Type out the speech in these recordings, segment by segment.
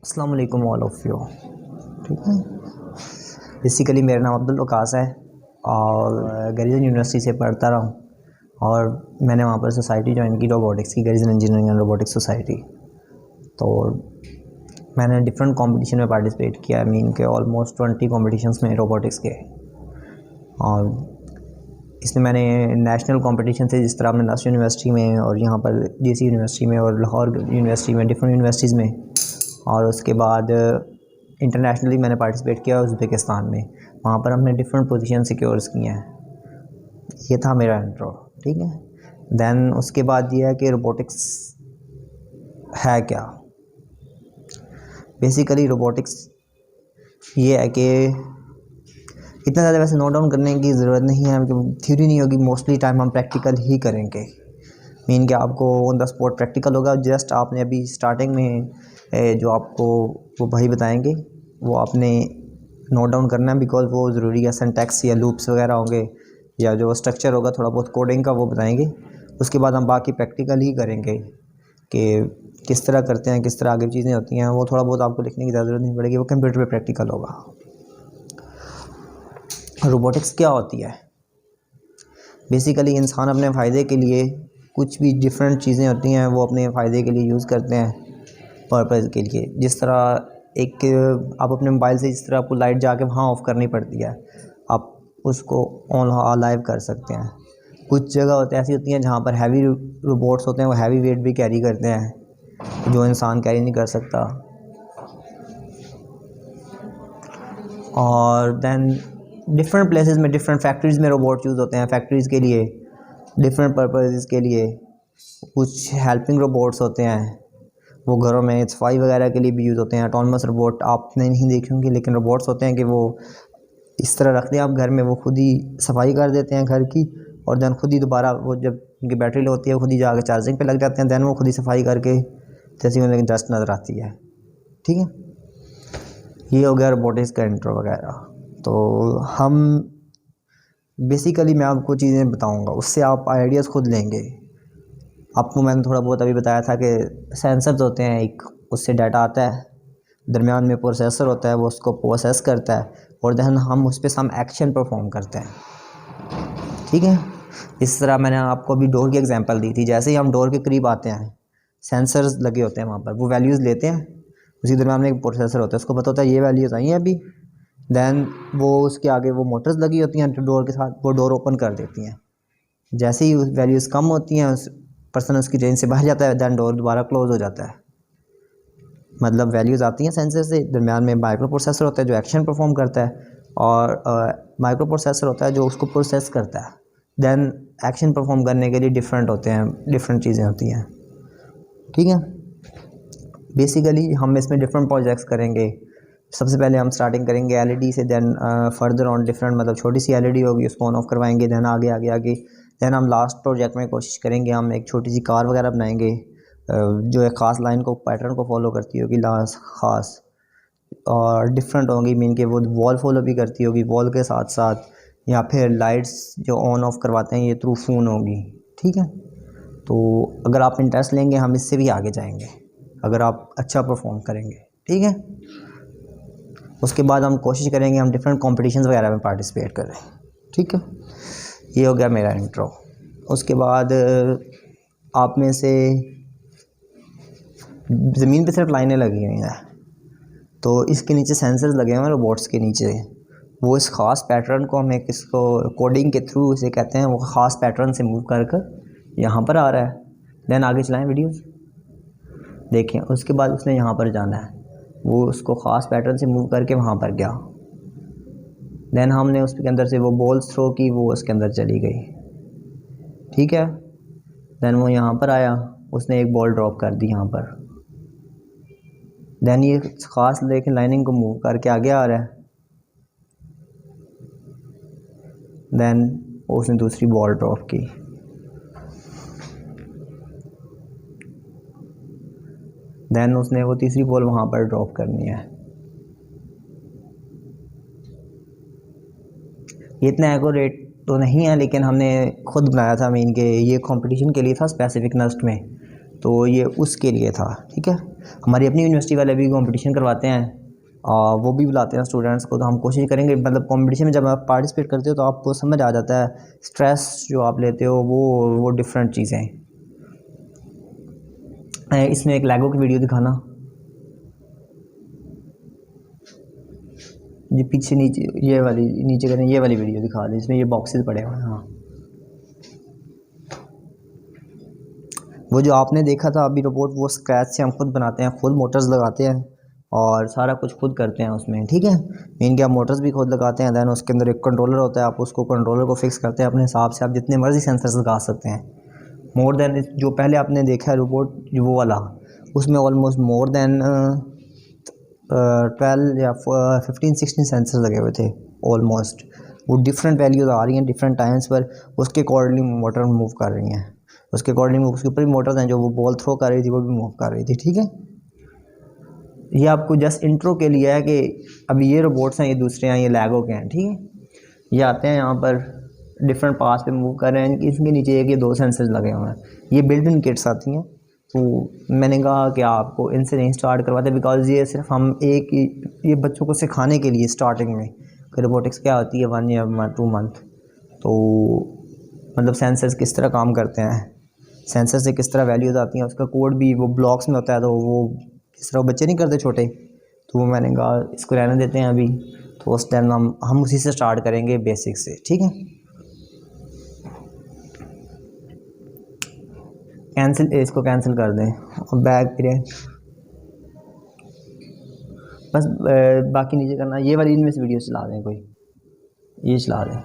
अस्सलाम वालेकुम all of you. ठीक है। बेसिकली मेरा नाम अब्दुल वकास है और गरीजन यूनिवर्सिटी से पढ़ता रहा हूँ और मैंने वहाँ पर सोसाइटी ज्वाइन की रोबोटिक्स की, गरीजन इंजीनियरिंग एंड रोबोटिक्स सोसाइटी। तो मैंने डिफरेंट कंपटीशन में पार्टिसिपेट किया, मीन के ऑलमोस्ट 20 कॉम्पिटिशन्स में रोबोटिक्स के। और इसमें मैंने नेशनल कंपटीशन से, जिस तरह आपने नेशनल यूनिवर्सिटी में और यहाँ पर जेसी यूनिवर्सिटी में और लाहौर यूनिवर्सिटी में, डिफरेंट यूनिवर्सिटीज़ में, और उसके बाद इंटरनेशनली मैंने पार्टिसिपेट किया उज़्बेकिस्तान में। वहाँ पर हमने डिफरेंट पोजीशन सिक्योर्स की हैं। ये था मेरा इंट्रो। ठीक है। देन उसके बाद ये है कि रोबोटिक्स है क्या। बेसिकली रोबोटिक्स ये है कि इतना ज़्यादा वैसे नोट डाउन करने की ज़रूरत नहीं है, थ्योरी नहीं होगी, मोस्टली टाइम हम प्रैक्टिकल ही करेंगे। मीन कि आपको ऑन द स्पॉट प्रैक्टिकल होगा। जस्ट आपने अभी स्टार्टिंग में जो आपको वो भाई बताएंगे वो आपने नोट डाउन करना है, बिकॉज वो ज़रूरी है। सिंटैक्स या लूप्स वगैरह होंगे या जो स्ट्रक्चर होगा थोड़ा बहुत कोडिंग का वो बताएंगे। उसके बाद हम बाकी प्रैक्टिकल ही करेंगे कि किस तरह करते हैं, किस तरह आगे चीज़ें होती हैं। वो थोड़ा बहुत आपको लिखने की ज़रूरत नहीं पड़ेगी, वो कंप्यूटर पे प्रैक्टिकल होगा। रोबोटिक्स क्या होती है? बेसिकली इंसान अपने फ़ायदे के लिए कुछ भी डिफरेंट चीज़ें होती हैं वो अपने फ़ायदे के लिए यूज़ करते हैं, पर्पज़ के लिए। जिस तरह एक आप अपने मोबाइल से, जिस तरह आपको लाइट जाके वहाँ ऑफ़ करनी पड़ती है, आप उसको ऑन लाइव कर सकते हैं। कुछ जगह होते ऐसी होती हैं जहाँ पर हैवी रोबोट्स होते हैं, वो हैवी वेट भी कैरी करते हैं जो इंसान कैरी नहीं कर सकता। और देन डिफरेंट प्लेसेस में, डिफरेंट फैक्ट्रीज़ में रोबोट यूज़ होते हैं, फैक्ट्रीज़ के लिए, डिफरेंट पर्पज़ के लिए। कुछ हेल्पिंग रोबोट्स होते हैं, वो घरों में सफाई वगैरह के लिए भी यूज़ होते हैं। ऑटोनमस रोबोट आपने नहीं देखे होंगे, लेकिन रोबोट्स होते हैं कि वो इस तरह रखते हैं आप घर में, वो खुद ही सफाई कर देते हैं घर की, और देन खुद ही दोबारा वो जब उनकी बैटरी लो होती है खुद ही जाकर चार्जिंग पे लग जाते हैं। देन वो खुद ही सफाई करके जैसी उन्हें डस्ट नज़र आती है। ठीक है। ये हो गया रोबोटिक्स का इंट्रो वगैरह। तो हम बेसिकली मैं आपको चीज़ें बताऊंगा, उससे आप आइडियाज़ खुद लेंगे। आपको मैंने थोड़ा बहुत अभी बताया था कि सेंसर्स होते हैं एक, उससे डाटा आता है, दरमियान में प्रोसेसर होता है, वो उसको प्रोसेस करता है, और देन हम उस पर सम एक्शन परफॉर्म करते हैं। ठीक है। इस तरह मैंने आपको अभी डोर की एग्जांपल दी थी। जैसे ही हम डोर के करीब आते हैं, सेंसर्स लगे होते हैं वहाँ पर, वो वैल्यूज़ लेते हैं। उसी दरमियान में एक प्रोसेसर होता है, उसको पता होता है ये वैल्यूज़ आई हैं अभी। देन वो उसके आगे वो मोटर्स लगी होती हैं डोर के साथ, वो डोर ओपन कर देती हैं। जैसे ही वैल्यूज़ कम होती हैं, उस पर्सन उसकी रेंज से बाहर जाता है, दैन डोर दोबारा क्लोज हो जाता है। मतलब वैल्यूज़ आती हैं सेंसर से, दरमियान में माइक्रो प्रोसेसर होता है जो एक्शन परफॉर्म करता है, और माइक्रो प्रोसेसर होता है जो उसको प्रोसेस करता है। दैन एक्शन परफॉर्म करने के लिए डिफरेंट होते हैं, डिफरेंट चीज़ें होती हैं। ठीक है। बेसिकली हम इसमें डिफरेंट प्रोजेक्ट्स करेंगे। सबसे पहले हम स्टार्टिंग करेंगे एलईडी से, देन फर्दर ऑन डिफरेंट, मतलब छोटी सी एलईडी होगी उसको ऑन ऑफ करवाएंगे, देन आगे आगे आगे। देन हम लास्ट प्रोजेक्ट में कोशिश करेंगे हम एक छोटी सी कार वगैरह बनाएंगे जो एक ख़ास लाइन को, पैटर्न को फॉलो करती होगी, लास्ट ख़ास और डिफरेंट होगी। मीन के वो वॉल फॉलो भी करती होगी, वॉल के साथ साथ, या फिर लाइट्स जो ऑन ऑफ करवाते हैं ये थ्रू फ़ोन होगी। ठीक है। तो अगर आप इंटरेस्ट लेंगे हम इससे भी आगे जाएंगे, अगर आप अच्छा परफॉर्म करेंगे। ठीक है। उसके बाद हम कोशिश करेंगे हम डिफरेंट कॉम्पिटिशन्स वगैरह में पार्टिसिपेट करें। ठीक है। ये हो गया मेरा इंट्रो। उसके बाद आप में से ज़मीन पे सिर्फ लाइनें लगी हुई हैं, तो इसके नीचे सेंसर्स लगे हुए हैं रोबोट्स के नीचे। वो इस ख़ास पैटर्न को, हमें किसको कोडिंग के थ्रू इसे कहते हैं, वो ख़ास पैटर्न से मूव कर कर यहाँ पर आ रहा है। देन आगे चलाएं वीडियोस देखें। उसके बाद उसने यहाँ पर जाना है, वो उसको ख़ास पैटर्न से मूव करके वहाँ पर गया। देन हमने उसके अंदर से वो बॉल्स थ्रो की, वो उसके अंदर चली गई। ठीक है। देन वो यहाँ पर आया, उसने एक बॉल ड्रॉप कर दी यहाँ पर। देन ये ख़ास लेकिन लाइनिंग को मूव करके आगे आ रहा है। देन उसने दूसरी बॉल ड्रॉप की। देन उसने वो तीसरी बॉल वहाँ पर ड्रॉप करनी है। ये इतना एक्यूरेट तो नहीं है, लेकिन हमने खुद बनाया था, मीन के ये कंपटीशन के लिए था स्पेसिफिक नस्ट में। तो ये उसके लिए था, ठीक है। हमारी अपनी यूनिवर्सिटी वाले भी कंपटीशन करवाते हैं, वो भी बुलाते हैं स्टूडेंट्स को, तो हम कोशिश करेंगे, मतलब कंपटीशन में जब आप पार्टिसिपेट करते हो तो आपको समझ आ जाता है स्ट्रेस जो आप लेते हो वो डिफरेंट चीज़ें हैं। इसमें एक लेगो की वीडियो दिखाना, ये पीछे नीचे ये वाली नीचे करें, ये वाली वीडियो दिखा दें, इसमें ये बॉक्सेस पड़े हुए हैं। हाँ, वो जो आपने देखा था अभी रोबोट, वो स्क्रैच से हम खुद बनाते हैं, खुद मोटर्स लगाते हैं और सारा कुछ खुद करते हैं उसमें, ठीक है। मेन क्या, मोटर्स भी खुद लगाते हैं, दैन उसके अंदर एक कंट्रोलर होता है, आप उसको कंट्रोलर को फिक्स करते हैं अपने हिसाब से, आप जितने मर्जी सेंसर्स लगा सकते हैं। मोर देन जो पहले आपने देखा है रोबोट जो वो वाला, उसमें ऑलमोस्ट मोर देन 12 या 15-16 सेंसर लगे हुए थे ऑलमोस्ट। वो डिफरेंट वैल्यूज आ रही हैं डिफरेंट टाइम्स पर, उसके अकॉर्डिंग मोटर मूव कर रही हैं, उसके अकॉर्डिंग उसके ऊपर भी मोटर्स हैं, जो वो बॉल थ्रो कर रही थी वो भी मूव कर रही थी, ठीक है। ये आपको जस्ट इंट्रो के लिए है कि अभी ये रोबोट्स हैं, ये दूसरे हैं, ये लेगो के हैं, ठीक है। ये आते हैं यहाँ पर डिफरेंट पास पे मूव कर रहे हैं, इसके नीचे एक ये 2 सेंसर्स लगे हुए हैं, ये बिल्ट इन किट्स आती हैं। तो मैंने कहा कि आपको इनसे नहीं स्टार्ट करवाते, बिकॉज ये सिर्फ हम ये बच्चों को सिखाने के लिए स्टार्टिंग में कि रोबोटिक्स क्या होती है 1 या 2 मंथ, तो मतलब सेंसर्स किस तरह काम करते हैं, सेंसर से किस तरह वैल्यूज आती हैं, उसका कोड भी वो ब्लॉक्स में होता है, तो वो इस तरह बच्चे नहीं करते छोटे, तो वो मैंने कहा इसको रहने देते हैं अभी, तो उस टाइम हम उसी से स्टार्ट करेंगे बेसिक से, ठीक है। इसको कैंसिल कर दें और बैक करें बस, बाकी नीचे करना, ये वाली इनमें से वीडियो चला दें, कोई ये चला दें।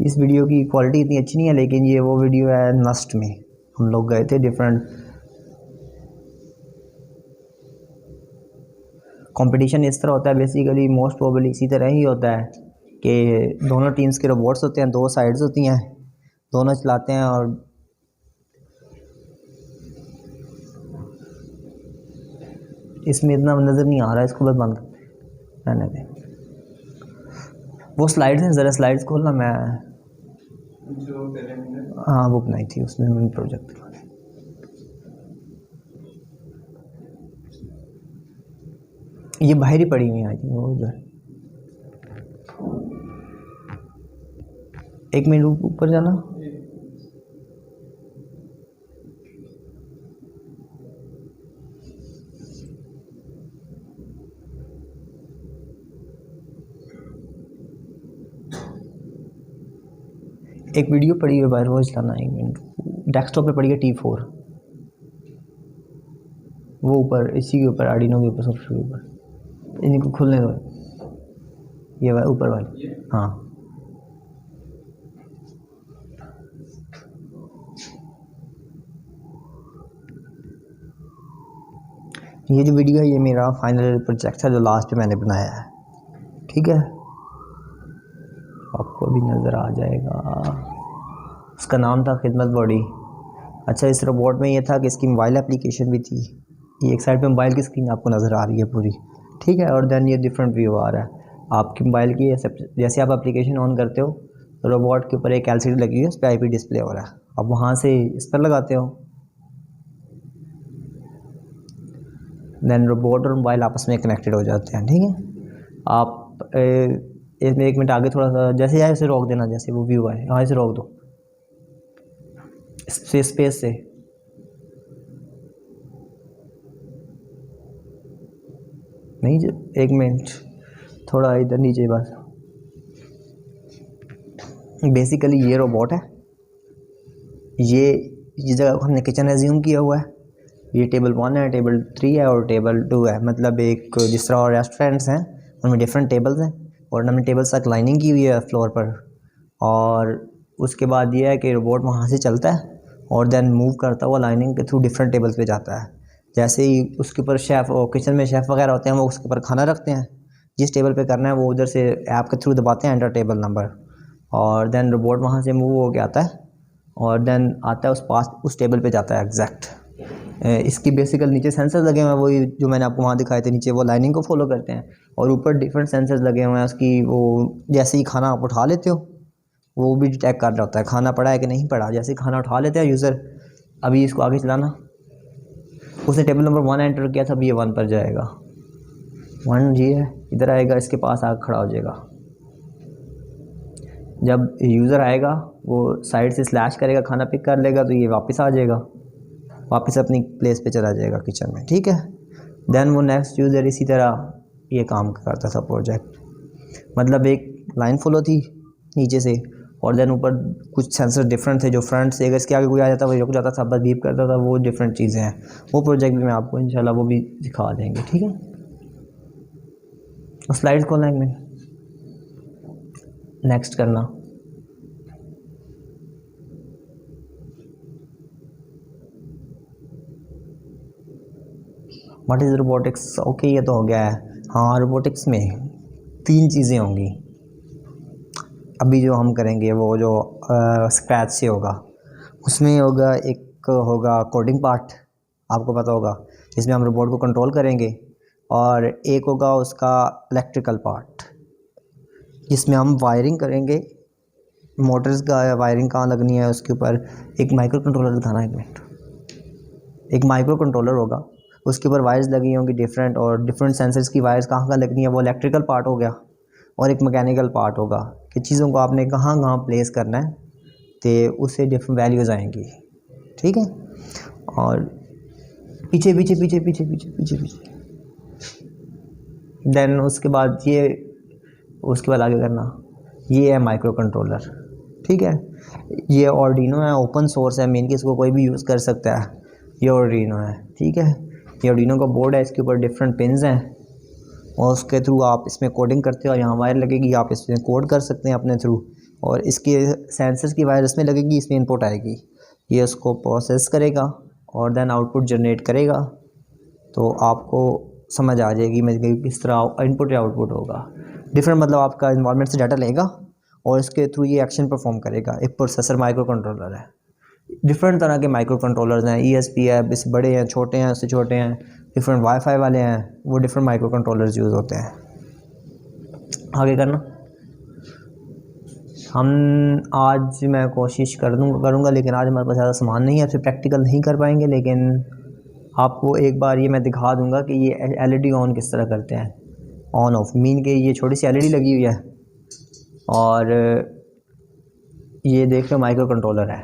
इस वीडियो की क्वालिटी इतनी अच्छी नहीं है, लेकिन ये वो वीडियो है नस्ट में, हम लोग गए थे डिफरेंट कंपटीशन। इस तरह होता है बेसिकली, मोस्ट प्रोबेबली इसी तरह ही होता है कि दोनों टीम्स के रोबोट्स होते हैं, 2 साइड्स होती हैं, दोनों चलाते हैं, और इसमें इतना नज़र नहीं आ रहा है, इसको बस बंद रहने दें। वो स्लाइड्स हैं, ज़रा स्लाइड्स खोलना, मैं हाँ वो बनाई थी, उसमें मैंने प्रोजेक्ट दिखा। ये बाहर ही पड़ी हुई आई थी वो उधर, 1 मिनट ऊपर जाना। एक वीडियो पड़ी है बाहर, वो चलाना 1 मिनट, डेस्कटॉप पे पड़ी है T4, वो ऊपर इसी के ऊपर, आर्डिनो के ऊपर, सबसे ऊपर, इनको खुलने दो, ये ऊपर वाली, हाँ ये जो वीडियो है ये मेरा फाइनल प्रोजेक्ट है जो लास्ट पे मैंने बनाया है, ठीक है, आपको भी नज़र आ जाएगा। उसका नाम था खिदमत बॉडी। अच्छा, इस रोबोट में ये था कि इसकी मोबाइल एप्लीकेशन भी थी, ये एक साइड पे मोबाइल की स्क्रीन आपको नज़र आ रही है पूरी, ठीक है, और देन ये डिफरेंट व्यू आ रहा है आपकी मोबाइल की। जैसे आप एप्लीकेशन ऑन करते हो तो रोबोट के ऊपर एक LCD लगी हुई है, उस पर IP डिस्प्ले हो रहा है, आप वहाँ से इस पर लगाते हो, देन रोबोट और मोबाइल आपस में कनेक्टेड हो जाते हैं, ठीक है। आप इसमें 1 मिनट आगे थोड़ा सा, जैसे यहाँ से रोक देना, जैसे वो व्यू है यहाँ से रोक दो, स्पेस से, नहीं 1 मिनट थोड़ा इधर नीचे बस। बेसिकली ये रोबोट है, ये जगह हमने किचन एज्यूम किया हुआ है, ये टेबल 1 है, टेबल 3 है और टेबल 2 है, मतलब एक जिस तरह रेस्टोरेंट्स हैं उनमें डिफरेंट टेबल्स हैं, और हमने टेबल्स तक लाइनिंग की हुई है फ्लोर पर, और उसके बाद ये है कि रोबोट वहाँ से चलता है और देन मूव करता हुआ लाइनिंग के थ्रू डिफरेंट टेबल्स पे जाता है। जैसे ही उसके ऊपर शेफ़ और किचन में शेफ़ वगैरह होते हैं, वो उसके ऊपर खाना रखते हैं, जिस टेबल पे करना है वो उधर से ऐप के थ्रू दबाते हैं एंटर टेबल नंबर, और देन रोबोट वहाँ से मूव हो के आता है और देन आता है उस टेबल पे जाता है एग्जैक्ट। इसकी बेसिकल नीचे सेंसर लगे हुए हैं, वही जो मैंने आपको वहाँ दिखाए थे, नीचे वो लाइनिंग को फॉलो करते हैं, और ऊपर डिफरेंट सेंसर्स लगे हुए हैं उसकी, वो जैसे ही खाना आप उठा लेते हो वो भी डिटेक्ट कर रहा होता है खाना पड़ा है कि नहीं पड़ा। जैसे खाना उठा लेते हैं यूज़र, अभी इसको आगे चलाना, उसने टेबल नंबर 1 एंटर किया था, अभी ये 1 पर जाएगा, 1 ये है, इधर आएगा, इसके पास आकर खड़ा हो जाएगा। जब यूज़र आएगा वो साइड से स्लैश करेगा, खाना पिक कर लेगा, तो ये वापस आ जाएगा, वापस अपनी प्लेस पे चला जाएगा किचन में, ठीक है। देन वो नेक्स्ट यूज़र इसी तरह ये काम करता था प्रोजेक्ट, मतलब एक लाइन फॉलो थी नीचे से, और देन ऊपर कुछ सेंसर डिफरेंट थे जो फ्रंट से, अगर इसके आगे कोई आ जाता वही रुक जाता था, बस बीप करता था, वो डिफरेंट चीज़ें हैं। वो प्रोजेक्ट भी मैं आपको इंशाल्लाह वो भी दिखा देंगे, ठीक है। स्लाइड्स खोलना एक मिनट, नेक्स्ट करना। व्हाट इज़ रोबोटिक्स, ओके ये तो हो गया है। हाँ, रोबोटिक्स में 3 चीज़ें होंगी अभी जो हम करेंगे, वो जो स्क्रैच से होगा, उसमें होगा एक होगा कोडिंग पार्ट, आपको पता होगा, जिसमें हम रोबोट को कंट्रोल करेंगे, और एक होगा उसका इलेक्ट्रिकल पार्ट, जिसमें हम वायरिंग करेंगे, मोटर्स का वायरिंग कहाँ लगनी है उसके ऊपर। एक माइक्रो कंट्रोलर दिखाना एक मिनट, एक माइक्रो कंट्रोलर होगा, उसके ऊपर वायर्स लगी होंगी डिफरेंट, और डिफरेंट सेंसर्स की वायर्स कहाँ कहाँ लगनी है, वो इलेक्ट्रिकल पार्ट हो गया। और एक मैकेनिकल पार्ट होगा कि चीज़ों को आपने कहाँ कहाँ प्लेस करना है, तो उससे डिफरेंट वैल्यूज़ आएंगी, ठीक है। और पीछे पीछे पीछे पीछे पीछे पीछे पीछे देन उसके बाद ये, उसके बाद आगे करना, ये है माइक्रो कंट्रोलर, ठीक है। ये आर्डिनो है, ओपन सोर्स है, मेन की इसको कोई भी यूज़ कर सकता है। ये आर्डिनो है, ठीक है, ये आर्डिनो का बोर्ड है, इसके ऊपर डिफरेंट पिन्स हैं, और उसके थ्रू आप इसमें कोडिंग करते हो, यहाँ वायर लगेगी, आप इसमें कोड कर सकते हैं अपने थ्रू, और इसके सेंसर्स की वायर इसमें लगेगी, इसमें इनपुट आएगी, ये उसको प्रोसेस करेगा और देन आउटपुट जनरेट करेगा। तो आपको समझ आ जाएगी मैं किस तरह इनपुट या आउटपुट होगा। डिफरेंट मतलब आपका इन्वायरमेंट से डाटा लेगा और इसके थ्रू ये एक्शन परफॉर्म करेगा। एक प्रोसेसर माइक्रो कंट्रोलर है, डिफरेंट तरह के माइक्रो कंट्रोलर्स हैं, ESP है, इस बड़े हैं, छोटे हैं, उससे छोटे हैं, डिफरेंट वाईफाई वाले हैं, वो डिफरेंट माइक्रो कंट्रोलर्स यूज़ होते हैं। आगे करना, हम आज मैं कोशिश करूँगा, लेकिन आज हमारे पास ज़्यादा सामान नहीं है, फिर प्रैक्टिकल नहीं कर पाएंगे, लेकिन आपको एक बार ये मैं दिखा दूँगा कि ये LED ऑन किस तरह करते हैं, ऑन ऑफ। मीन के ये छोटी सी LED लगी हुई है, और ये देख लो माइक्रो कंट्रोलर है,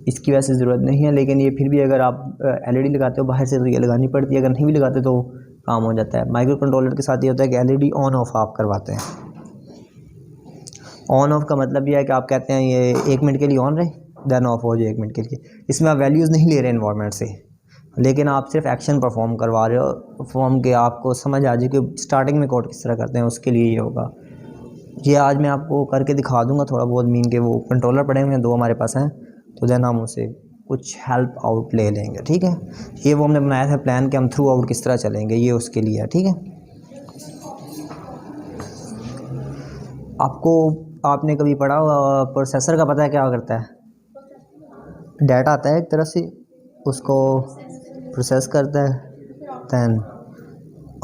इसकी वैसे ज़रूरत नहीं है, लेकिन ये फिर भी अगर आप LED लगाते हो बाहर से तो ये लगानी पड़ती है, अगर नहीं भी लगाते तो काम हो जाता है। माइक्रो कंट्रोलर के साथ ये होता है कि LED ऑन ऑफ आप करवाते हैं। ऑन ऑफ का मतलब ये है कि आप कहते हैं ये 1 मिनट के लिए ऑन रहे, देन ऑफ हो जाए 1 मिनट के लिए। इसमें आप वैल्यूज़ नहीं ले रहे इन्वायरमेंट से, लेकिन आप सिर्फ एक्शन परफॉर्म करवा रहे हो, परफॉर्म के आपको समझ आ जाए कि स्टार्टिंग में कोड किस तरह करते हैं, उसके लिए ये होगा। ये आज मैं आपको करके दिखा दूँगा थोड़ा बहुत, मीन के वो कंट्रोलर पड़े हुए हैं 2 हमारे पास हैं, तो देन हम उसे कुछ हेल्प आउट ले लेंगे, ठीक है। ये वो हमने बनाया था प्लान कि हम थ्रू आउट किस तरह चलेंगे, ये उसके लिए है, ठीक है। आपने कभी पढ़ा होगा प्रोसेसर का, पता है क्या करता है? डाटा आता है एक तरफ से, उसको प्रोसेस करता है, दैन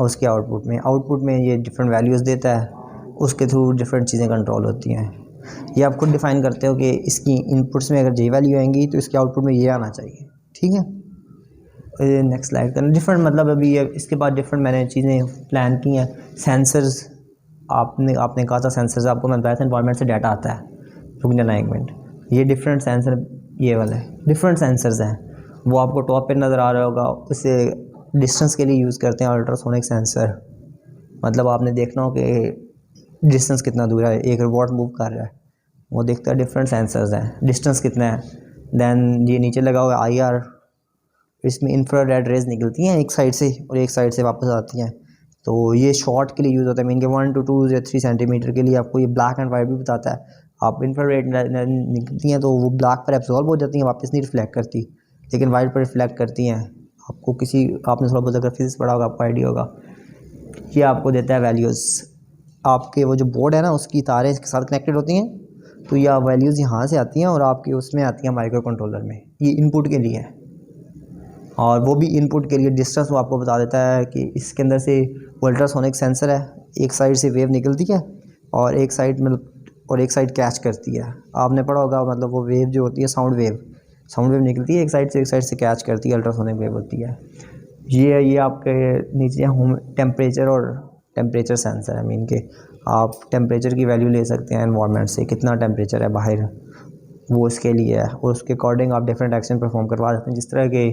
उसके आउटपुट में ये डिफरेंट वैल्यूज़ देता है, उसके थ्रू डिफरेंट चीज़ें कंट्रोल होती हैं। ये आप खुद डिफ़ाइन करते हो कि इसकी इनपुट्स में अगर ये वैल्यू आएंगी तो इसके आउटपुट में ये आना चाहिए, ठीक है। नेक्स्ट स्लाइड करना, डिफरेंट मतलब अभी इसके बाद डिफरेंट मैंने चीज़ें प्लान की हैं। सेंसर्स, आपने कहा था सेंसर्स, आपको मैं बताया था इन्वायरमेंट से डाटा आता है, रुक जाना 1 मिनट। ये डिफरेंट सेंसर, ये वाला है, डिफरेंट सेंसर्स हैं, वो आपको टॉप पे नज़र आ रहा होगा, उसे डिस्टेंस के लिए यूज़ करते हैं अल्ट्रासोनिक सेंसर। मतलब आपने देखना हो कि डिस्टेंस कितना दूर है, एक रोबोट मूव कर रहा है, वो देखता है, डिफरेंट सेंसर्स हैं, डिस्टेंस कितना है। दैन ये नीचे लगा हुआ IR, इसमें इंफ्रारेड रेज निकलती हैं एक साइड से और एक साइड से वापस आती हैं, तो ये शॉट के लिए यूज़ होता है। मीन के 1 to 2 या 3 सेंटीमीटर के लिए आपको ये ब्लैक एंड वाइट भी बताता है। आप इंफ्रारेड निकलती हैं तो वो ब्लैक पर एब्जॉर्ब हो जाती हैं, वापस नहीं रिफ्लेक्ट करती, लेकिन वाइट पर रिफ्लेक्ट करती हैं। आपने थोड़ा बहुत अगर फिजिक्स पढ़ा होगा आपको आइडिया होगा। ये आपको देता है वैल्यूज़, आपके वो जो बोर्ड है ना उसकी तारें इसके साथ कनेक्टेड होती हैं, तो ये वैल्यूज़ यहाँ से आती हैं और आपकी उसमें आती हैं माइक्रो कंट्रोलर में, ये इनपुट के लिए है। और वो भी इनपुट के लिए डिस्टेंस वो आपको बता देता है कि इसके अंदर से अल्ट्रासोनिक सेंसर है, एक साइड से वेव निकलती है और एक साइड में, और एक साइड कैच करती है। आपने पढ़ा होगा, मतलब वो वेव जो होती है साउंड वेव निकलती है एक साइड से कैच करती है, अल्ट्रासोनिक वेव होती है। ये आपके नीचे होम टेम्परेचर और टेम्परेचर सेंसर है। मीन के आप टेम्परेचर की वैल्यू ले सकते हैं एनवायरनमेंट से, कितना टेम्परेचर है बाहर, वो उसके लिए है, और उसके अकॉर्डिंग आप डिफरेंट एक्शन परफॉर्म करवा सकते हैं। जिस तरह के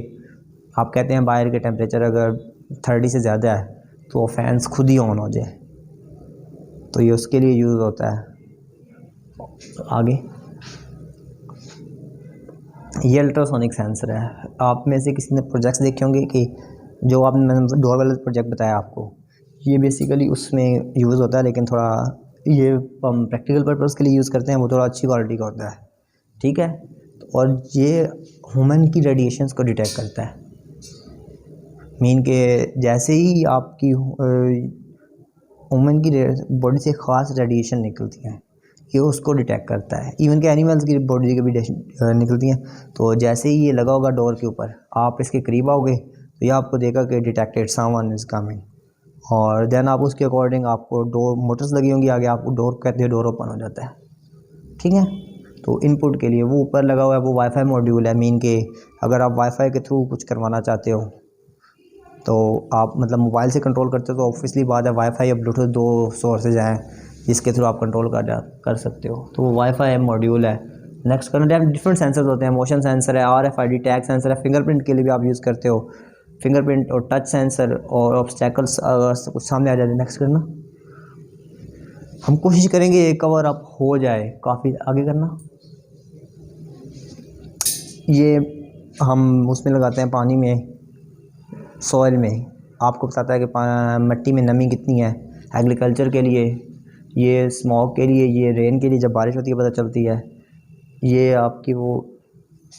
आप कहते हैं बाहर के टेम्परेचर अगर 30 से ज़्यादा है तो वो फैंस खुद ही ऑन हो जाए, तो ये उसके लिए यूज़ होता है। आगे ये अल्ट्रासोनिक सेंसर है। आप में से किसी ने प्रोजेक्ट्स देखे होंगे कि जो आपने, मैंने डोर वाला प्रोजेक्ट बताया आपको, ये बेसिकली उसमें यूज़ होता है, लेकिन थोड़ा ये हम प्रैक्टिकल पर्पज़ के लिए यूज़ करते हैं, वो थोड़ा अच्छी क्वालिटी का होता है, ठीक है। और ये ह्यूमन की रेडिएशंस को डिटेक्ट करता है। मीन के जैसे ही आपकी ह्यूमन की बॉडी से ख़ास रेडिएशन निकलती हैं, ये उसको डिटेक्ट करता है। इवन के एनिमल्स की बॉडी के भी निकलती हैं। तो जैसे ही ये लगा होगा डोर के ऊपर, आप इसके करीब आओगे तो ये आपको देगा कि डिटेक्टेड समवन इज़ कमिंग, और देन आप उसके अकॉर्डिंग आपको डोर मोटर्स लगी होंगी आगे, आपको डोर कहते हैं, डोर ओपन हो जाता है, ठीक है। तो इनपुट के लिए वो ऊपर लगा हुआ है, वो वाईफाई मॉड्यूल है। मीन के अगर आप वाईफाई के थ्रू कुछ करवाना चाहते हो तो आप मतलब मोबाइल से कंट्रोल करते हो, तो ऑब्वियसली बात है वाईफाई या ब्लूटूथ दो सोर्सेज हैं जिसके थ्रू आप कंट्रोल कर सकते हो। तो वो वाईफाई मॉड्यूल है। नेक्स्ट करना डिफरेंट सेंसर्स होते हैं। मोशन सेंसर है, RFID टैग सेंसर है, फिंगरप्रिंट के लिए भी आप यूज़ करते हो, फिंगरप्रिंट और टच सेंसर, और ऑब्स्टैकल्स अगर कुछ सामने आ जाए। नेक्स्ट करना, हम कोशिश करेंगे ये कवर अप हो जाए काफ़ी। आगे करना, ये हम उसमें लगाते हैं पानी में, सॉइल में, आपको बताता है कि मिट्टी में नमी कितनी है। एग्रीकल्चर के लिए, ये स्मॉग के लिए, ये रेन के लिए जब बारिश होती है पता चलती है। ये आपकी वो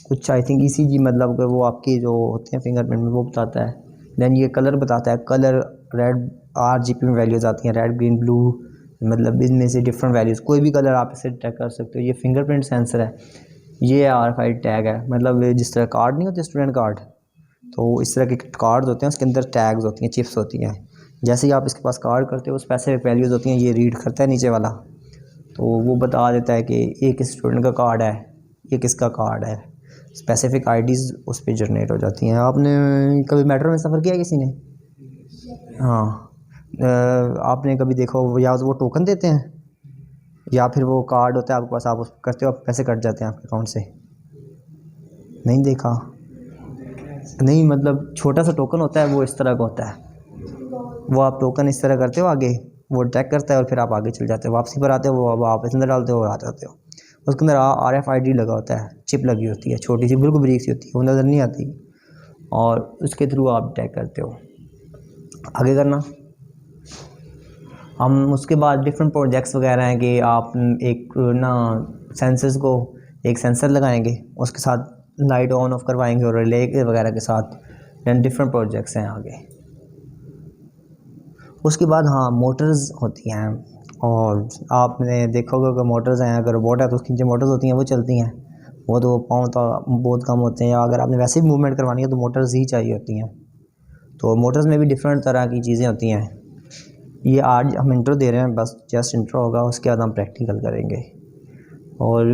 कुछ आई थिंक ECG मतलब कि वो आपकी जो होते हैं फिंगरप्रिंट में वो बताता है। देन ये कलर बताता है, कलर रेड RGB में वैल्यूज़ आती हैं, रेड ग्रीन ब्लू, मतलब इनमें से डिफरेंट वैल्यूज़, कोई भी कलर आप इसे ट्रैक कर सकते हो। ये फिंगरप्रिंट सेंसर है। ये RFID टैग है, मतलब जिस तरह कार्ड नहीं होते स्टूडेंट कार्ड, तो इस तरह के कार्ड्स होते हैं, उसके अंदर टैग्स होती हैं, चिप्स होती हैं। जैसे ही आप इसके पास कार्ड करते हो उस स्पेसिफिक वैल्यूज़ होती हैं, ये रीड करता है नीचे वाला, तो वो बता देता है कि ये किस स्टूडेंट का कार्ड है, ये किसका कार्ड है। स्पेसिफिक IDs उस पर जनरेट हो जाती हैं। आपने कभी मेट्रो में सफ़र किया किसी ने? हाँ, आपने कभी देखो, या तो वो टोकन देते हैं या फिर वो कार्ड होता है आपके पास, आप उस करते हो, आप पैसे कट जाते हैं आपके अकाउंट से। नहीं देखा? नहीं, मतलब छोटा सा टोकन होता है, वो इस तरह का होता है। वो आप टोकन इस तरह करते हो आगे, वो ट्रैक करता है और फिर आप आगे चल जाते हो, वापसी पर आते हो, वो वापस अंदर डालते हो और आ जाते हो। उसके अंदर RFID लगा होता है, चिप लगी होती है, छोटी सी बिल्कुल बारीक सी होती है, वो नज़र नहीं आती, और उसके थ्रू आप ट्रैक करते हो। आगे करना, हम उसके बाद डिफरेंट प्रोजेक्ट्स वगैरह हैं कि आप एक ना सेंसर्स को, एक सेंसर लगाएंगे, उसके साथ लाइट ऑन ऑफ करवाएंगे और रिले वगैरह के साथ। दैन डिफरेंट प्रोजेक्ट्स हैं आगे। उसके बाद हाँ मोटर्स होती हैं, और आपने देखा होगा कि मोटर्स हैं, अगर रोबोट है तो उसकी जो मोटर्स होती हैं वो चलती हैं, वो तो पाँव तो बहुत कम होते हैं, या अगर आपने वैसे भी मूवमेंट करवानी है तो मोटर्स ही चाहिए होती हैं। तो मोटर्स में भी डिफरेंट तरह की चीज़ें होती हैं। ये आज हम इंट्रो दे रहे हैं, बस जस्ट इंट्रो होगा, उसके बाद हम प्रैक्टिकल करेंगे। और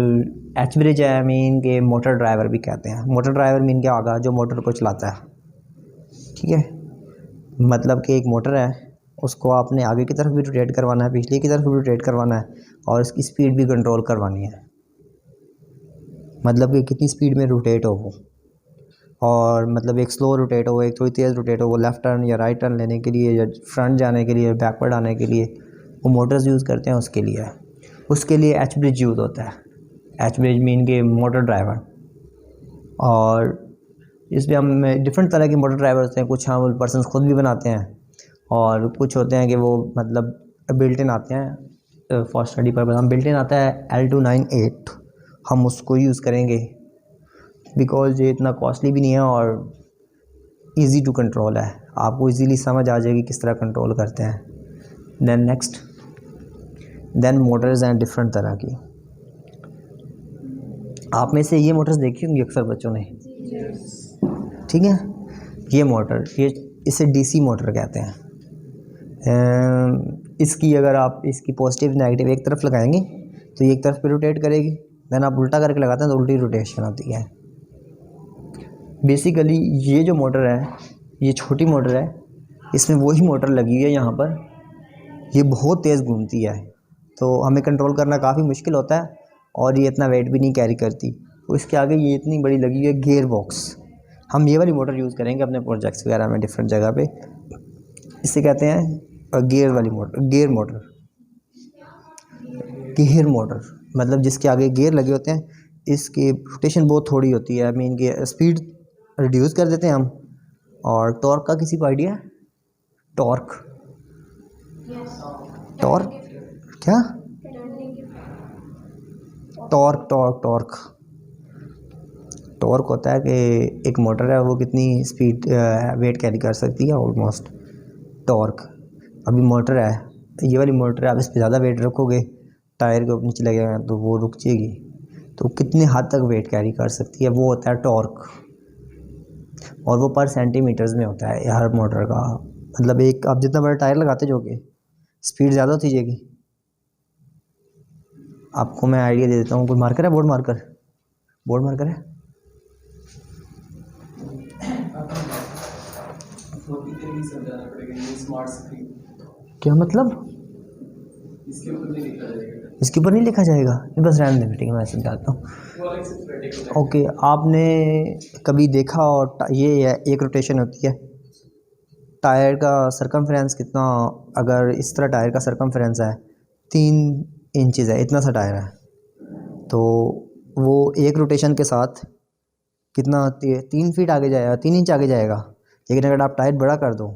एच ब्रिज है, मीन के मोटर ड्राइवर भी कहते हैं। मोटर ड्राइवर मीन क्या होगा, जो मोटर को चलाता है, ठीक है। मतलब कि एक मोटर है, उसको आपने आगे की तरफ भी रोटेट करवाना है, पिछले की तरफ भी रोटेट करवाना है, और इसकी स्पीड भी कंट्रोल करवानी है। मतलब कि कितनी स्पीड में रोटेट हो वो, और मतलब एक स्लो रोटेट हो, एक थोड़ी तेज़ रोटेट हो, वो लेफ़्ट टर्न या राइट टर्न लेने के लिए, या फ्रंट जाने के लिए, बैकवर्ड आने के लिए वो मोटर्स यूज़ करते हैं। उसके लिए एच ब्रिज यूज़ होता है। एच ब्रिज मीन के मोटर ड्राइवर। और इसमें हम डिफरेंट तरह के मोटर ड्राइवर होते हैं। कुछ हम पर्सन खुद भी बनाते हैं, और कुछ होते हैं कि वो मतलब बिल्ट इन आते हैं फॉर स्टडी पर्पज़। हम बिल्ट इन आता है L298, हम उसको यूज़ करेंगे बिकॉज़ ये इतना कॉस्टली भी नहीं है और इजी टू कंट्रोल है, आपको इजीली समझ आ जाएगी किस तरह कंट्रोल करते हैं। देन मोटर्स हैं डिफरेंट तरह की। आप में से ये मोटर्स देखी होंगी अक्सर बच्चों ने, ठीक है। ये मोटर, ये इसे DC मोटर कहते हैं। इसकी अगर आप इसकी पॉजिटिव नेगेटिव एक तरफ लगाएंगे तो ये एक तरफ पे रोटेट करेगी, देन आप उल्टा करके लगाते हैं तो उल्टी रोटेशन आती है। बेसिकली ये जो मोटर है, ये छोटी मोटर है, इसमें वही मोटर लगी हुई है यहाँ पर, ये बहुत तेज़ घूमती है, तो हमें कंट्रोल करना काफ़ी मुश्किल होता है और ये इतना वेट भी नहीं कैरी करती। तो इसके आगे ये इतनी बड़ी लगी हुई है गियर बॉक्स। हम ये वाली मोटर यूज़ करेंगे अपने प्रोजेक्ट्स वगैरह में डिफरेंट जगह पे। इसे कहते हैं गियर वाली motor, gear motor. Gear motor मतलब जिसके आगे गियर लगे होते हैं, इसकी रोटेशन बहुत थोड़ी होती है, मीन की स्पीड रिड्यूस कर देते हैं हम। और टॉर्क का किसी को आइडिया है? टॉर्क, टॉर्क क्या? टॉर्क टॉर्क टॉर्क टॉर्क होता है कि एक मोटर है वो कितनी स्पीड वेट कैरी कर सकती है ऑलमोस्ट। टॉर्क अभी मोटर है, ये वाली मोटर है, आप इस पर ज़्यादा वेट रखोगे, टायर के नीचे लगेगा तो वो रुक जाएगी, तो कितने हद तक वेट कैरी कर सकती है, वो होता है टॉर्क। और वो पर सेंटीमीटर्स में होता है हर मोटर का। मतलब एक आप जितना बड़ा टायर लगाते जाओगे स्पीड ज़्यादा होती जाएगी। आपको मैं आइडिया दे देता हूँ, कोई मार्कर है? बोर्ड मार्कर, बोर्ड मार्कर है? क्या मतलब? इसके ऊपर नहीं लिखा जाएगा? बस रहने दें, ठीक है, मैं समझाता हूँ। ओके, आपने कभी देखा और ये एक रोटेशन होती है, टायर का सरकमफ्रेंस कितना, अगर इस तरह टायर का सरकमफ्रेंस है 3 इंचज़ है, इतना सा टायर है, तो वो एक रोटेशन के साथ कितना 3 फीट आगे जाएगा, 3 इंच आगे जाएगा। लेकिन अगर आप टायर बड़ा कर दो,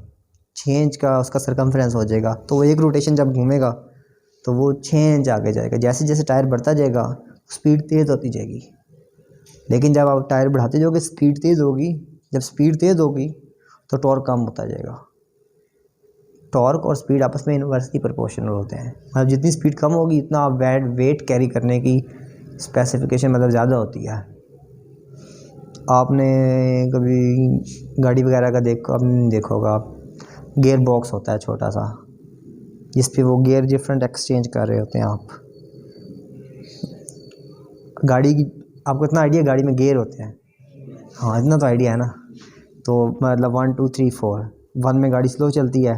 6 इंच का उसका सरकमफ्रेंस हो जाएगा, तो वो एक रोटेशन जब घूमेगा तो वो 6 इंच आगे जाएगा। जैसे जैसे टायर बढ़ता जाएगा स्पीड तेज़ होती जाएगी। लेकिन जब आप टायर बढ़ाते जाओगे स्पीड तेज़ होगी, जब स्पीड तेज़ होगी तो टॉर्क कम होता जाएगा। टॉर्क और स्पीड आपस में इनवर्सली प्रोपोर्शनल होते हैं, मतलब जितनी स्पीड कम होगी उतना आप वेट कैरी करने की स्पेसिफिकेशन मतलब ज़्यादा होती है। आपने कभी गाड़ी वगैरह का आपने देखा होगा, गियर बॉक्स होता है छोटा सा, जिस पे वो गियर डिफरेंट एक्सचेंज कर रहे होते हैं आप। गाड़ी की आपको इतना आइडिया, गाड़ी में गियर होते हैं? हाँ, इतना तो आइडिया है ना। तो मतलब 1 2 3 4, 1 में गाड़ी स्लो चलती है,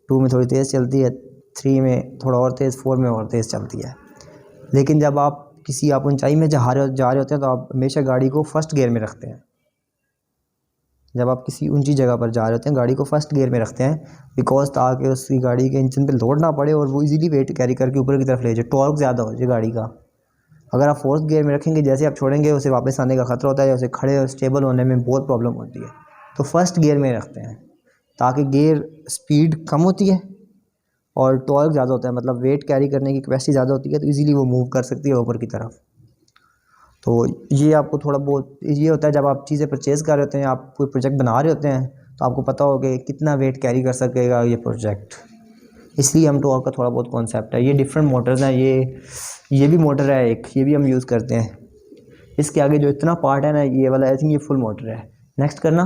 2 में थोड़ी तेज़ चलती है, 3 में थोड़ा और तेज़, 4 में और तेज़ चलती है। लेकिन जब आप ऊंचाई में जा रहे होते हैं तो आप हमेशा गाड़ी को फर्स्ट गियर में रखते हैं। जब आप किसी ऊंची जगह पर जा रहे होते हैं गाड़ी को फर्स्ट गियर में रखते हैं, बिकॉज ताकि उसकी गाड़ी के इंजन पे लोड ना पड़े और वो इजीली वेट कैरी करके ऊपर की तरफ ले जाए, टॉर्क ज़्यादा हो जाए गाड़ी का। अगर आप फोर्थ गियर में रखेंगे, जैसे आप छोड़ेंगे उसे वापस आने का ख़तरा होता है, उसे खड़े और स्टेबल होने में बहुत प्रॉब्लम होती है। तो फर्स्ट गियर में रखते हैं ताकि गियर स्पीड कम होती है और टॉर्क ज़्यादा होता है, मतलब वेट कैरी करने की कैपेसिटी ज़्यादा होती है, तो इजीली वो मूव कर सकती है ऊपर की तरफ। तो ये आपको थोड़ा बहुत ये होता है जब आप चीज़ें परचेज़ कर रहे होते हैं, आप कोई प्रोजेक्ट बना रहे होते हैं, तो आपको पता हो कि कितना वेट कैरी कर सकेगा ये प्रोजेक्ट। इसलिए हम टॉर्क का थोड़ा बहुत कॉन्सेप्ट है। ये डिफरेंट मोटर्स हैं, ये भी मोटर है एक, ये भी हम यूज़ करते हैं। इसके आगे जो इतना पार्ट है ना, ये वाला, आई थिंक ये फुल मोटर है। नेक्स्ट करना,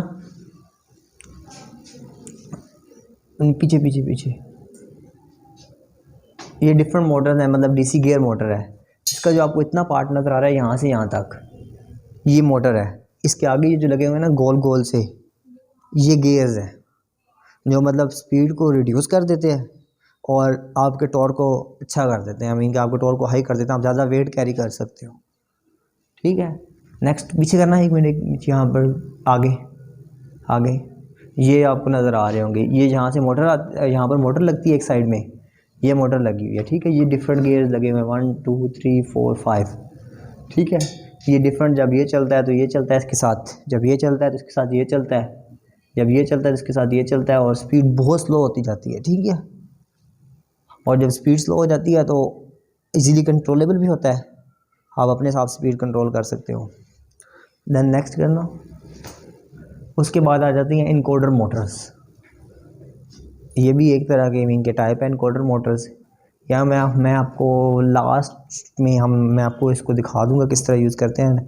पीछे पीछे पीछे, ये डिफरेंट मोटर्स हैं, मतलब डीसी गियर मोटर है। इसका जो आपको इतना पार्ट नज़र आ रहा है यहाँ से यहाँ तक, ये मोटर है। इसके आगे ये जो लगे हुए हैं ना गोल गोल से, ये गियर्स हैं जो मतलब स्पीड को रिड्यूस कर देते हैं और आपके टॉर्क को अच्छा कर देते हैं। मीन कि आपके टॉर्क को हाई कर देते हैं, आप ज़्यादा वेट कैरी कर सकते हो। ठीक है, नेक्स्ट पीछे करना है, 1 मिनट यहाँ पर आगे आगे, ये आपको नज़र आ रहे होंगे, ये यहाँ से मोटर यहाँ पर मोटर लगती है एक साइड में, ये मोटर लगी हुई है। ठीक है, ये डिफरेंट गियर्स लगे हुए हैं, 1 2 3 4 5। ठीक है, ये डिफरेंट, जब ये चलता है तो ये चलता है इसके साथ, जब ये चलता है तो इसके साथ ये चलता है, जब ये चलता है तो इसके साथ ये चलता है, और स्पीड बहुत स्लो होती जाती है। ठीक है, और जब स्पीड स्लो हो जाती है तो इजीली कंट्रोलेबल भी होता है, आप अपने हिसाब से स्पीड कंट्रोल कर सकते हो। देन नेक्स्ट करना, उसके बाद आ जाती हैं इनकोडर मोटर्स। ये भी एक तरह के मीन के टाइप है इनकोडर मोटर्स। या मैं आपको लास्ट में मैं आपको इसको दिखा दूंगा किस तरह यूज़ करते हैं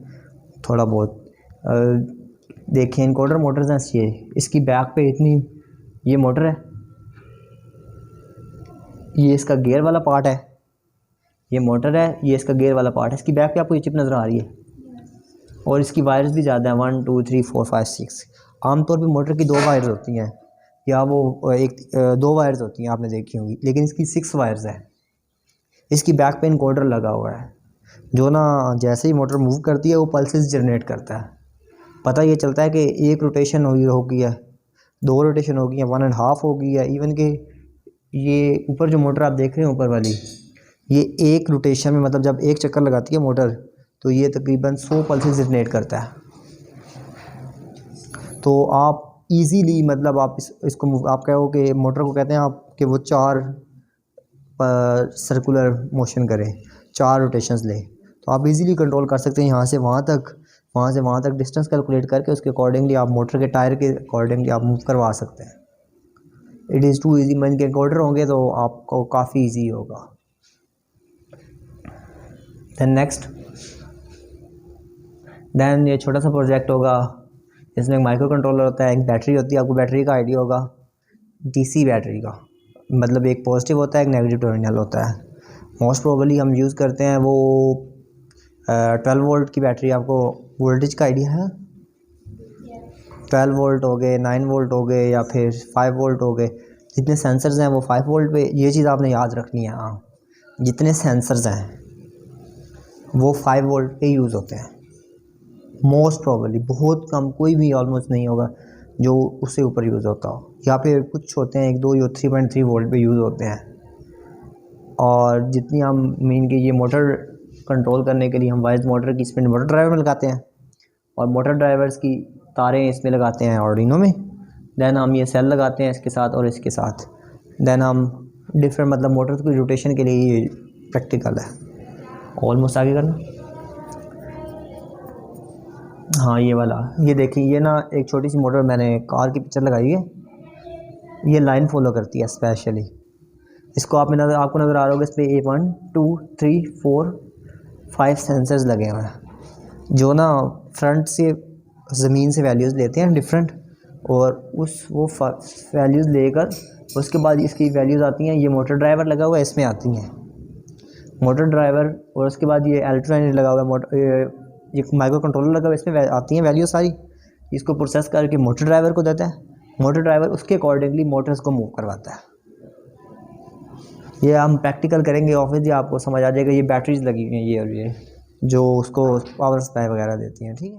थोड़ा बहुत। देखिए इनकोडर मोटर्स हैं, ये इसकी बैक पे इतनी ये मोटर है, ये इसका गियर वाला पार्ट है, ये मोटर है, ये इसका गेयर वाला पार्ट है। इसकी बैक पे आपको ये चिप नज़र आ रही है और इसकी वायर्स भी ज़्यादा हैं, 1 2 3 4 5 6। आमतौर पे मोटर की 2 वायर्स होती हैं या वो 2 वायर्स होती हैं, आपने देखी होंगी, लेकिन इसकी 6 वायर्स है। इसकी बैक पे इनकोडर लगा हुआ है जो ना जैसे ही मोटर मूव करती है वो पल्सेस जनरेट करता है। पता ये चलता है कि एक रोटेशन हो गई है, 2 रोटेशन हो गई है, 1.5 हो गई है। इवन कि ये ऊपर जो मोटर आप देख रहे हैं ऊपर वाली, ये एक रोटेशन में मतलब जब एक चक्कर लगाती है मोटर तो ये तकरीबन 100 पल्सेस जनरेट करता है। तो आप इजीली मतलब आप इसको आप कहो कि मोटर को कहते हैं आप कि वो 4 सर्कुलर मोशन करे, 4 रोटेशंस ले, तो आप इजीली कंट्रोल कर सकते हैं यहाँ से वहाँ तक, वहाँ से वहाँ तक डिस्टेंस कैलकुलेट करके उसके अकॉर्डिंगली आप मोटर के टायर के अकॉर्डिंगली आप मूव करवा सकते हैं। It is too easy. मन के एनकोडर होंगे तो आपको काफ़ी ईजी होगा। देन ये छोटा सा प्रोजेक्ट होगा, इसमें एक माइक्रो कंट्रोलर होता है, एक बैटरी होती है, आपको बैटरी का आइडिया होगा, डीसी बैटरी का, मतलब एक पॉजिटिव होता है एक नेगेटिव टर्मिनल होता है। मोस्ट प्रोबेबली हम यूज़ करते हैं वो 12 वोल्ट की बैटरी। आपको वोल्टेज का आइडिया है? 12 वोल्ट हो गए, 9 वोल्ट हो गए या फिर 5 वोल्ट हो गए। जितने सेंसर्स हैं वो 5 वोल्ट पे, ये चीज़ आपने याद रखनी है। हाँ, जितने सेंसर्स हैं वो 5 वोल्ट पे यूज़ होते हैं मोस्ट प्रोबेबली। बहुत कम, कोई भी ऑलमोस्ट नहीं होगा जो उससे ऊपर यूज़ होता हो। या फिर कुछ होते हैं 1 2 या 3.3 वोल्ट पे यूज़ होते हैं। और जितनी हम मेन के ये मोटर कंट्रोल करने के लिए हम वाइज मोटर की इसमें मोटर ड्राइवर में लगाते हैं और मोटर ड्राइवर्स की तारें इसमें लगाते हैं आर्डिनो में। दैन हम ये सेल लगाते हैं इसके साथ और इसके साथ। दैन हम डिफरेंट मतलब मोटर्स की रोटेशन के लिए ये प्रैक्टिकल है। ऑलमोस्ट आगे करना। हाँ ये वाला, ये देखिए, ये ना एक छोटी सी मोटर मैंने कार की पिक्चर लगाई है, ये लाइन फॉलो करती है स्पेशली। इसको आपको नज़र आ रहा होगा, इस पर 1 2 3 4 5 सेंसर्स लगे हुए हैं जो ना फ्रंट से ज़मीन से वैल्यूज़ लेते हैं डिफरेंट, और वो वैल्यूज़ लेकर उसके बाद इसकी वैल्यूज़ आती हैं। ये मोटर ड्राइवर लगा हुआ है, इसमें आती हैं मोटर ड्राइवर, और उसके बाद ये इलेक्ट्रॉनिक लगा हुआ है, ये माइक्रो कंट्रोलर लगा हुआ है, इसमें आती हैं वैल्यू सारी। इसको प्रोसेस करके मोटर ड्राइवर को देता है, मोटर ड्राइवर उसके अकॉर्डिंगली मोटर्स को मूव करवाता है। ये हम प्रैक्टिकल करेंगे ऑफिस, आपको समझ आ जाएगा। ये बैटरीज लगी हुई हैं ये और ये जो उसको पावर सप्लाई वगैरह देती हैं, ठीक है।